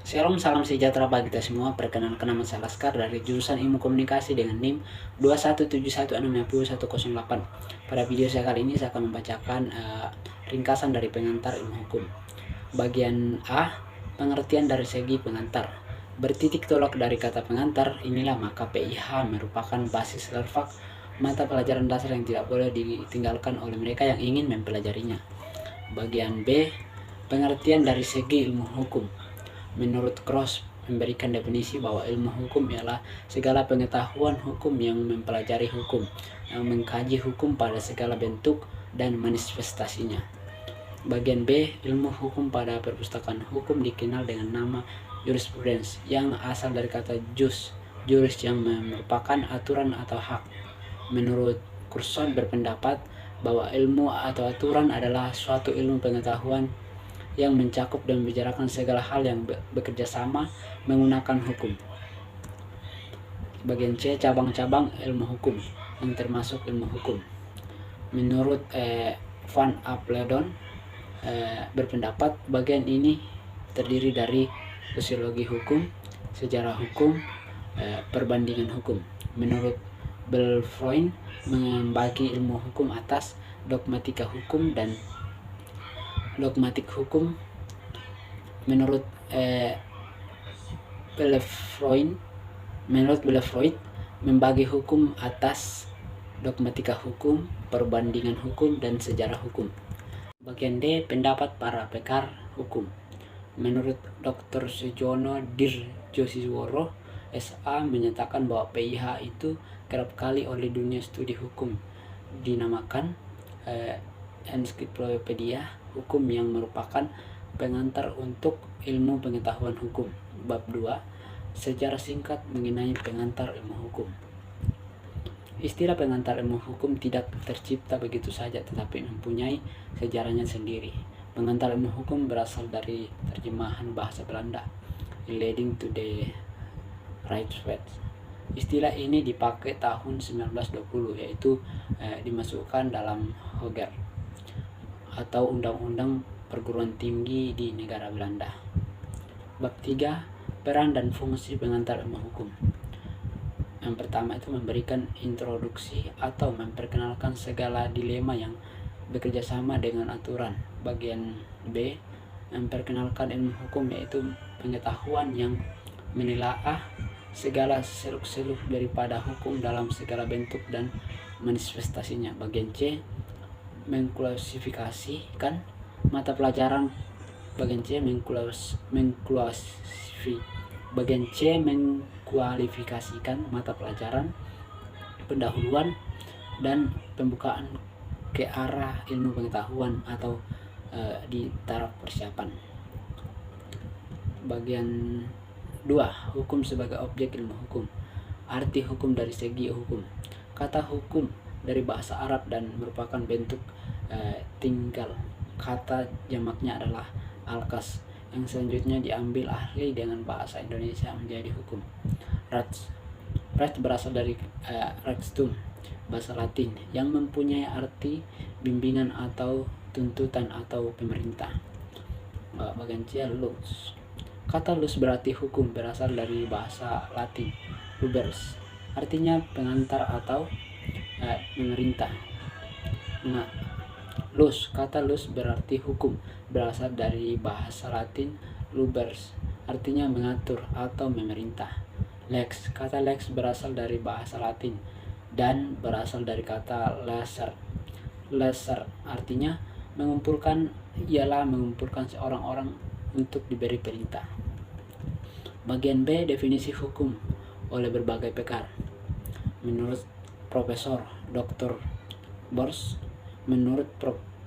Shalom, salam sejahtera bagi kita semua. Perkenalkan, nama saya Laskar dari jurusan Ilmu Komunikasi dengan NIM 217165108. Pada video saya kali ini saya akan membacakan ringkasan dari pengantar ilmu hukum. Bagian A, pengertian dari segi pengantar. Bertitik tolak dari kata pengantar inilah maka PIH merupakan basis lerfak mata pelajaran dasar yang tidak boleh ditinggalkan oleh mereka yang ingin mempelajarinya. Bagian B, pengertian dari segi ilmu hukum. Menurut Cross memberikan definisi bahwa ilmu hukum ialah segala pengetahuan hukum yang mempelajari hukum, yang mengkaji hukum pada segala bentuk dan manifestasinya. Bagian B, ilmu hukum pada perpustakaan hukum dikenal dengan nama jurisprudence, yang asal dari kata jus yang merupakan aturan atau hak. Menurut Curzon berpendapat bahwa ilmu atau aturan adalah suatu ilmu pengetahuan yang mencakup dan membicarakan segala hal yang bekerja sama menggunakan hukum. Bagian C, cabang-cabang ilmu hukum yang termasuk ilmu hukum. Menurut Van Apledon berpendapat bagian ini terdiri dari sosiologi hukum, sejarah hukum, perbandingan hukum. Menurut Belfroin membagi ilmu hukum atas dogmatika hukum dan dogmatik hukum. Menurut Belfroid membagi hukum atas dogmatika hukum, perbandingan hukum, dan sejarah hukum. Bagian D, pendapat para pakar hukum. Menurut Dr. Sujono Dirjosisworo SA menyatakan bahwa PIH itu kerap kali oleh dunia studi hukum dinamakan ensiklopedia hukum yang merupakan pengantar untuk ilmu pengetahuan hukum. Bab 2, sejarah singkat mengenai pengantar ilmu hukum. Istilah pengantar ilmu hukum tidak tercipta begitu saja, tetapi mempunyai sejarahnya sendiri. Pengantar ilmu hukum berasal dari terjemahan bahasa Belanda, leading to the right way. Istilah ini dipakai tahun 1920, yaitu dimasukkan dalam Hoger atau Undang-Undang Perguruan Tinggi di negara Belanda. Bab 3, peran dan fungsi pengantar ilmu hukum. Yang pertama itu memberikan introduksi atau memperkenalkan segala dilema yang bekerja sama dengan aturan. Bagian B, memperkenalkan ilmu hukum, yaitu pengetahuan yang menelaah segala seluk-seluk daripada hukum dalam segala bentuk dan manifestasinya. Bagian C, mengklasifikasikan mata pelajaran. Bagian C, mengkualifikasikan mata pelajaran, pendahuluan dan pembukaan ke arah ilmu pengetahuan atau di taraf persiapan. Bagian 2, hukum sebagai objek ilmu hukum. Arti hukum dari segi hukum. Kata hukum dari bahasa Arab dan merupakan bentuk tinggal. Kata jamaknya adalah alkas, yang selanjutnya diambil ahli dengan bahasa Indonesia menjadi hukum. Recht berasal dari rectum, bahasa Latin, yang mempunyai arti bimbingan atau tuntutan atau pemerintah. Bagian C, lux. Kata lux berarti hukum, berasal dari bahasa Latin lubers, artinya pengantar atau pemerintah. Nah, kata lus berarti hukum, berasal dari bahasa Latin lubers, artinya mengatur atau memerintah. Lex, kata lex berasal dari bahasa Latin dan berasal dari kata leser. Leser artinya mengumpulkan, ialah mengumpulkan seorang-orang untuk diberi perintah. Bagian B, definisi hukum oleh berbagai pakar. Menurut Profesor Dr. Bors, menurut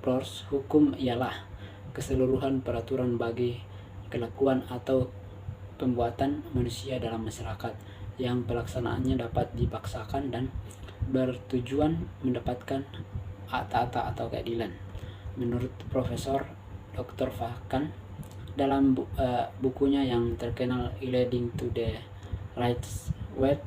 Bors, hukum ialah keseluruhan peraturan bagi kelakuan atau pembuatan manusia dalam masyarakat yang pelaksanaannya dapat dipaksakan dan bertujuan mendapatkan taata atau keadilan. Menurut Profesor Dr. Fakan, dalam bukunya yang terkenal Leading to the Right Way,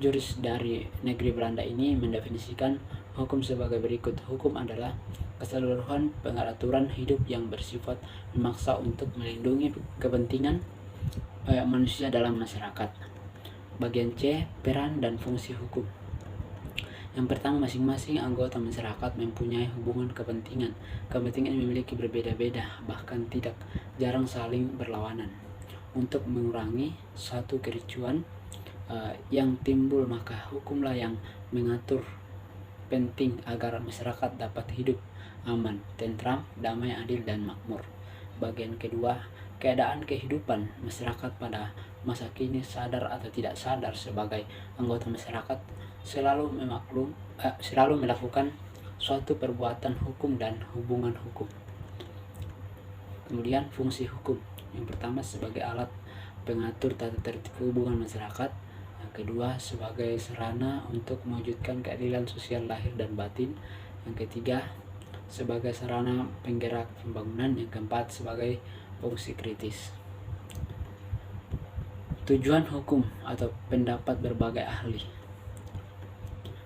juris dari negeri Belanda ini mendefinisikan hukum sebagai berikut. Hukum adalah keseluruhan pengaturan hidup yang bersifat memaksa untuk melindungi kepentingan manusia dalam masyarakat. Bagian C, peran dan fungsi hukum. Yang pertama, masing-masing anggota masyarakat mempunyai hubungan kepentingan. Kepentingan memiliki berbeda-beda, bahkan tidak jarang saling berlawanan. Untuk mengurangi satu kericuan yang timbul, maka hukumlah yang mengatur penting agar masyarakat dapat hidup aman, tentram, damai, adil, dan makmur. Bagian kedua, keadaan kehidupan masyarakat pada masa kini, sadar atau tidak sadar sebagai anggota masyarakat, selalu melakukan suatu perbuatan hukum dan hubungan hukum. Kemudian fungsi hukum. Yang pertama, sebagai alat pengatur tata tertib hubungan masyarakat. Yang kedua, sebagai sarana untuk mewujudkan keadilan sosial lahir dan batin. Yang ketiga, sebagai sarana penggerak pembangunan. Yang keempat, sebagai fungsi kritis. Tujuan hukum atau pendapat berbagai ahli.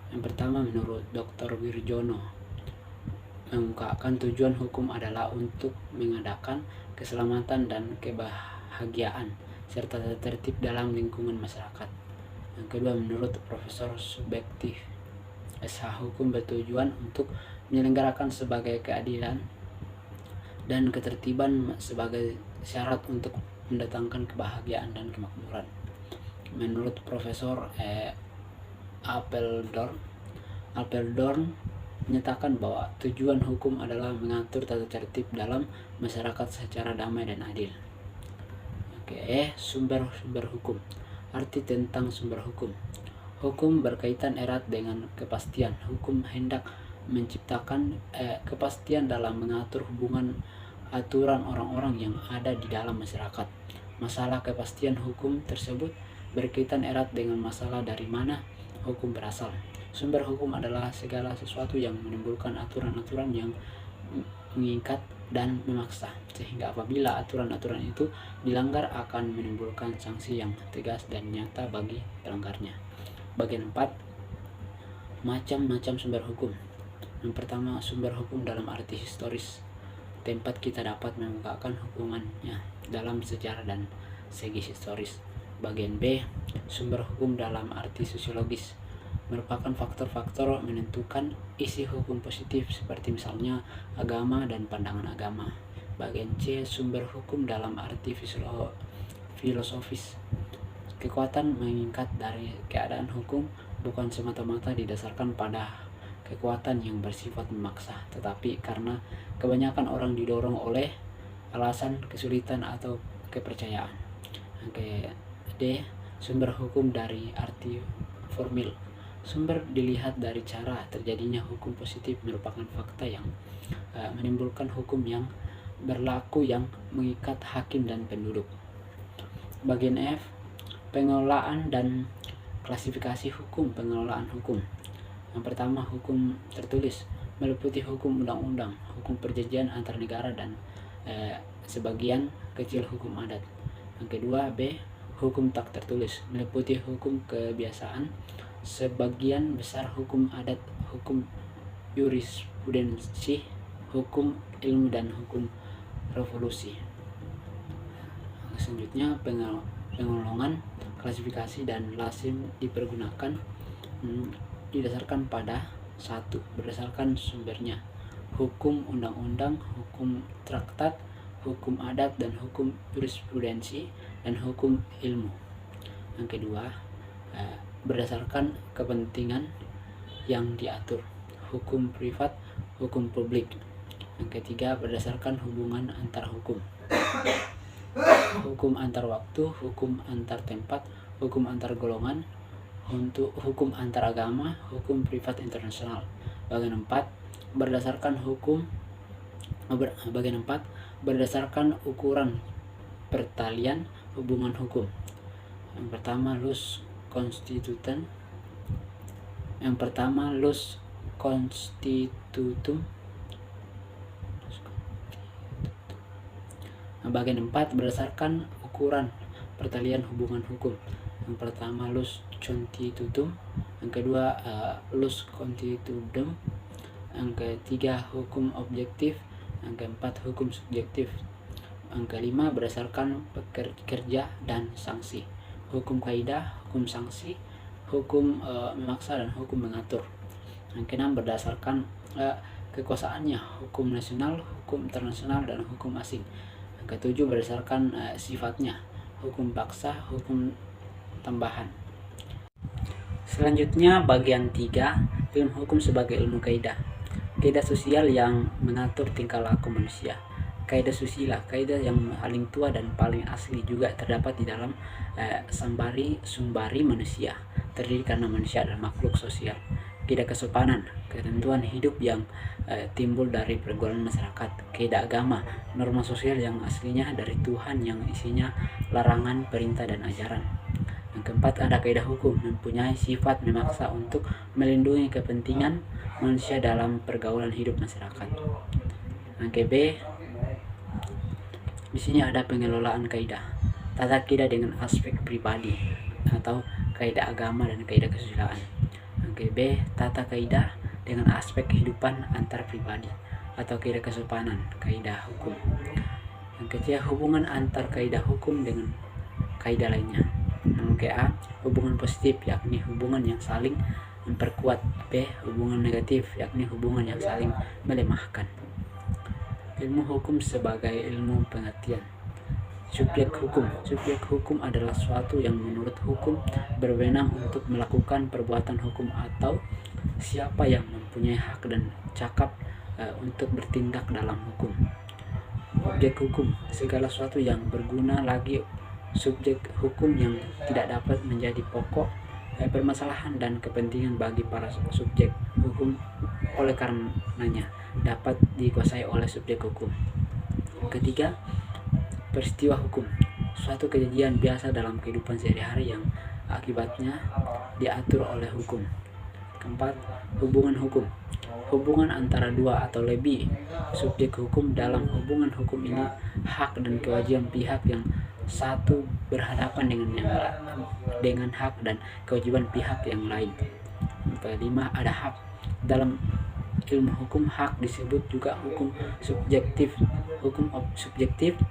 Yang pertama, menurut Dr. Wirjono, mengungkapkan tujuan hukum adalah untuk mengadakan keselamatan dan kebahagiaan serta tertib dalam lingkungan masyarakat. Yang kedua, menurut Profesor Subjektif, SH hukum bertujuan untuk menyelenggarakan sebagai keadilan dan ketertiban sebagai syarat untuk mendatangkan kebahagiaan dan kemakmuran. Menurut Profesor Apeldoorn menyatakan bahwa tujuan hukum adalah mengatur tata tertib dalam masyarakat secara damai dan adil. Sumber-sumber hukum. Arti tentang sumber hukum. Hukum berkaitan erat dengan kepastian. Hukum hendak menciptakan kepastian dalam mengatur hubungan aturan orang-orang yang ada di dalam masyarakat. Masalah kepastian hukum tersebut berkaitan erat dengan masalah dari mana hukum berasal. Sumber hukum adalah segala sesuatu yang menimbulkan aturan-aturan yang mengikat dan memaksa, sehingga apabila aturan-aturan itu dilanggar akan menimbulkan sanksi yang tegas dan nyata bagi pelanggarnya. Bagian 4, macam-macam sumber hukum. Yang pertama, sumber hukum dalam arti historis, tempat kita dapat mengungkapkan hukumannya dalam sejarah dan segi historis. Bagian B, sumber hukum dalam arti sosiologis, merupakan faktor-faktor menentukan isi hukum positif seperti misalnya agama dan pandangan agama. Bagian C, sumber hukum dalam arti filosofis, kekuatan mengikat dari keadaan hukum bukan semata-mata didasarkan pada kekuatan yang bersifat memaksa, tetapi karena kebanyakan orang didorong oleh alasan kesulitan atau kepercayaan. D, sumber hukum dari arti formil, sumber dilihat dari cara terjadinya hukum positif merupakan fakta yang menimbulkan hukum yang berlaku yang mengikat hakim dan penduduk. Bagian F, pengelolaan dan klasifikasi hukum. Pengelolaan hukum. Yang pertama, hukum tertulis meliputi hukum undang-undang, hukum perjanjian antar negara dan sebagian kecil hukum adat. Yang kedua, B, hukum tak tertulis meliputi hukum kebiasaan, sebagian besar hukum adat, hukum jurisprudensi, hukum ilmu dan hukum revolusi. Selanjutnya, penggolongan, klasifikasi dan lazim dipergunakan didasarkan pada 1. Berdasarkan sumbernya, hukum undang-undang, hukum traktat, hukum adat dan hukum jurisprudensi dan hukum ilmu. Yang kedua, berdasarkan kepentingan yang diatur, hukum privat, hukum publik. Yang ketiga, berdasarkan hubungan antar hukum, hukum antar waktu, hukum antar tempat, hukum antar golongan, untuk hukum antar agama, hukum privat internasional. Bagian 4, berdasarkan ukuran pertalian hubungan hukum. Yang pertama, lus constitutum. Yang pertama, lus constitutum. Bagian 4, berdasarkan ukuran pertalian hubungan hukum. Yang pertama, lus constitutum. Yang kedua, lus constitutum. Yang ketiga, hukum objektif. Yang keempat, hukum subjektif. Yang kelima, berdasarkan kerja dan sanksi. Hukum kaidah, hukum sanksi, hukum memaksa, dan hukum mengatur. Yang keenam, berdasarkan kekuasaannya, hukum nasional, hukum internasional, dan hukum asing. Yang ketujuh, berdasarkan sifatnya, hukum paksa, hukum tambahan. Selanjutnya bagian 3, ilmu hukum sebagai ilmu kaidah. Kaidah sosial yang mengatur tingkah laku manusia. Kaidah susila, kaidah yang paling tua dan paling asli, juga terdapat di dalam sumbari manusia, terdiri karena manusia adalah makhluk sosial. Kaidah kesopanan, ketentuan hidup yang timbul dari pergaulan masyarakat. Kaidah agama, norma sosial yang aslinya dari Tuhan yang isinya larangan, perintah, dan ajaran. Yang keempat, ada kaidah hukum, mempunyai sifat memaksa untuk melindungi kepentingan manusia dalam pergaulan hidup masyarakat. Yang ke B, di sini ada pengelolaan kaidah. Tata kaidah dengan aspek pribadi atau kaidah agama dan kaidah kesusilaan. Yang ke B, tata kaidah dengan aspek kehidupan antar pribadi atau kaidah kesopanan, kaidah hukum. Yang ketiga, hubungan antar kaidah hukum dengan kaidah lainnya. Yang ke A, hubungan positif, yakni hubungan yang saling memperkuat. B, hubungan negatif, yakni hubungan yang saling melemahkan. Ilmu hukum sebagai ilmu pengertian. Subjek hukum. Subjek hukum adalah suatu yang menurut hukum berwenang untuk melakukan perbuatan hukum atau siapa yang mempunyai hak dan cakap untuk bertindak dalam hukum. Objek hukum, segala sesuatu yang berguna lagi subjek hukum yang tidak dapat menjadi pokok permasalahan dan kepentingan bagi para subjek hukum, oleh karenanya dapat dikuasai oleh subjek hukum. Ketiga, peristiwa hukum, suatu kejadian biasa dalam kehidupan sehari-hari yang akibatnya diatur oleh hukum. Keempat, hubungan hukum, hubungan antara dua atau lebih subjek hukum. Dalam hubungan hukum ini, hak dan kewajiban pihak yang satu berhadapan dengan hak dan kewajiban pihak yang lain. Kelima, ada hak. Dalam ilmu hukum, hak disebut juga hukum subjektif. Hukum subjektif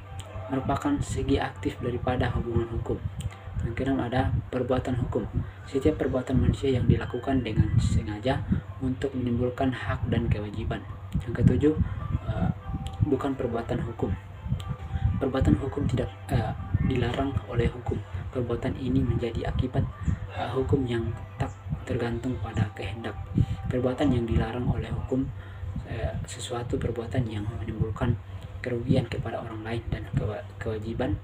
merupakan segi aktif daripada hubungan hukum. Yang keenam, ada perbuatan hukum, setiap perbuatan manusia yang dilakukan dengan sengaja untuk menimbulkan hak dan kewajiban. Yang ketujuh, bukan perbuatan hukum. Perbuatan hukum tidak dilarang oleh hukum. Perbuatan ini menjadi akibat hukum yang tak tergantung pada kehendak. Perbuatan yang dilarang oleh hukum, sesuatu perbuatan yang menimbulkan kerugian kepada orang lain dan kewajiban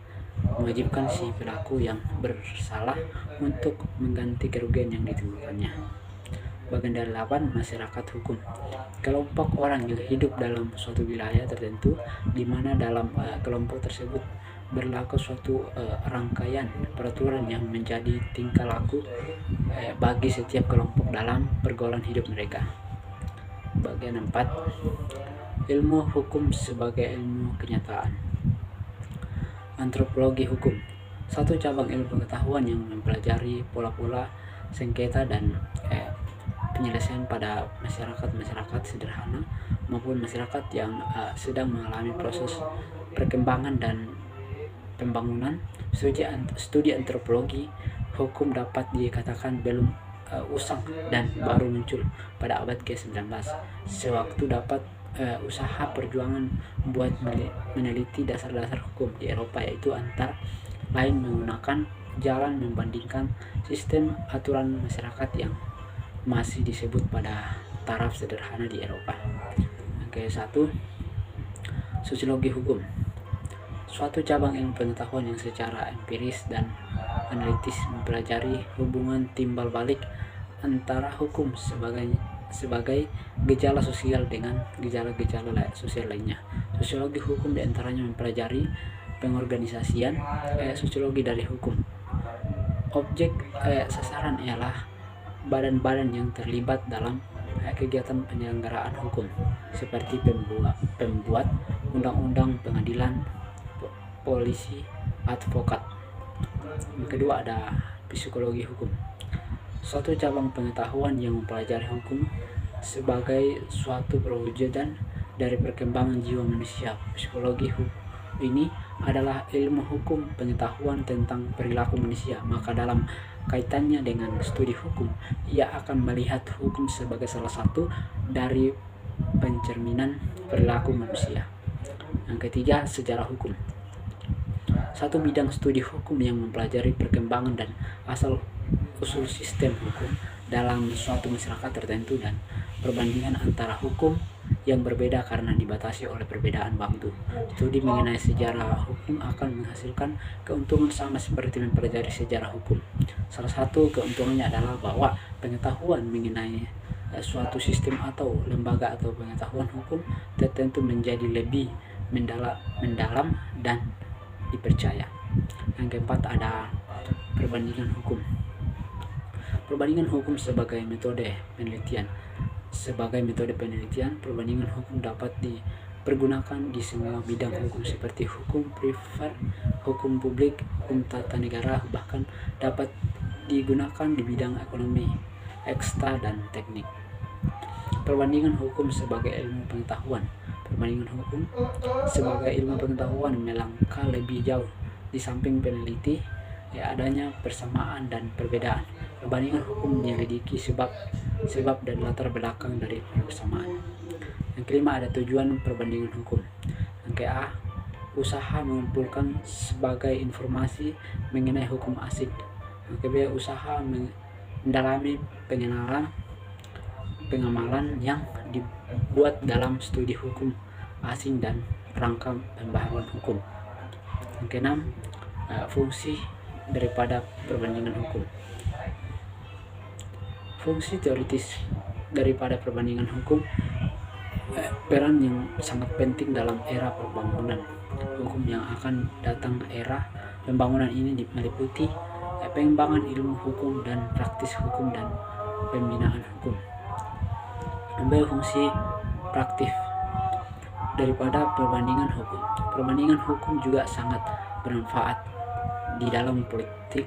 mewajibkan si pelaku yang bersalah untuk mengganti kerugian yang ditimbulkannya. Bagian 8, masyarakat hukum, kelompok orang yang hidup dalam suatu wilayah tertentu, di mana dalam kelompok tersebut berlaku suatu rangkaian peraturan yang menjadi tingkah laku bagi setiap kelompok dalam pergaulan hidup mereka. Bagian 4, ilmu hukum sebagai ilmu kenyataan. Antropologi hukum, satu cabang ilmu pengetahuan yang mempelajari pola-pola sengketa dan penyelesaian pada masyarakat sederhana maupun masyarakat yang sedang mengalami proses perkembangan dan pembangunan. Studi antropologi hukum dapat dikatakan belum usang dan baru muncul pada abad ke-19, sewaktu dapat usaha perjuangan membuat meneliti dasar-dasar hukum di Eropa, yaitu antara lain menggunakan jalan membandingkan sistem aturan masyarakat yang masih disebut pada taraf sederhana di Eropa. Yang ke-1, sosiologi hukum, suatu cabang ilmu pengetahuan yang secara empiris dan analitis mempelajari hubungan timbal balik antara hukum sebagai gejala sosial dengan gejala-gejala sosial lainnya. Sosiologi hukum diantaranya mempelajari pengorganisasian sosiologi dari hukum. Objek sasaran ialah badan-badan yang terlibat dalam kegiatan penyelenggaraan hukum, seperti pembuat undang-undang, pengadilan, polisi, advokat. Yang kedua, ada psikologi hukum, suatu cabang pengetahuan yang mempelajari hukum sebagai suatu perwujudan dari perkembangan jiwa manusia. Psikologi ini adalah ilmu hukum pengetahuan tentang perilaku manusia. Maka dalam kaitannya dengan studi hukum, ia akan melihat hukum sebagai salah satu dari pencerminan perilaku manusia. Yang ketiga, sejarah hukum. Satu bidang studi hukum yang mempelajari perkembangan dan asal usul sistem hukum dalam suatu masyarakat tertentu dan perbandingan antara hukum yang berbeda karena dibatasi oleh perbedaan waktu. Studi mengenai sejarah hukum akan menghasilkan keuntungan sama seperti mempelajari sejarah hukum. Salah satu keuntungannya adalah bahwa pengetahuan mengenai suatu sistem atau lembaga atau pengetahuan hukum tertentu menjadi lebih mendalam dan dipercaya. Yang keempat ada perbandingan hukum. Perbandingan hukum sebagai metode penelitian. Sebagai metode penelitian, perbandingan hukum dapat dipergunakan di semua bidang hukum seperti hukum privat, hukum publik, hukum tata negara, bahkan dapat digunakan di bidang ekonomi, ekstra, dan teknik. Perbandingan hukum sebagai ilmu pengetahuan. Perbandingan hukum sebagai ilmu pengetahuan melangkah lebih jauh. Di samping peneliti, adanya persamaan dan perbedaan. Perbandingan hukum menyelidiki sebab dan latar belakang dari persamaan. Yang kelima ada tujuan perbandingan hukum. Yang ke A, usaha mengumpulkan sebagai informasi mengenai hukum asing. Yang ke B, usaha mendalami pengamalan yang dibuat dalam studi hukum asing dan rangka pembaharuan hukum. Yang keenam, fungsi daripada perbandingan hukum. Fungsi teoritis daripada perbandingan hukum, peran yang sangat penting dalam era pembangunan hukum yang akan datang. Era pembangunan ini meliputi pengembangan ilmu hukum dan praktis hukum dan pembinaan hukum. Ambil fungsi praktis daripada perbandingan hukum. Perbandingan hukum juga sangat bermanfaat di dalam politik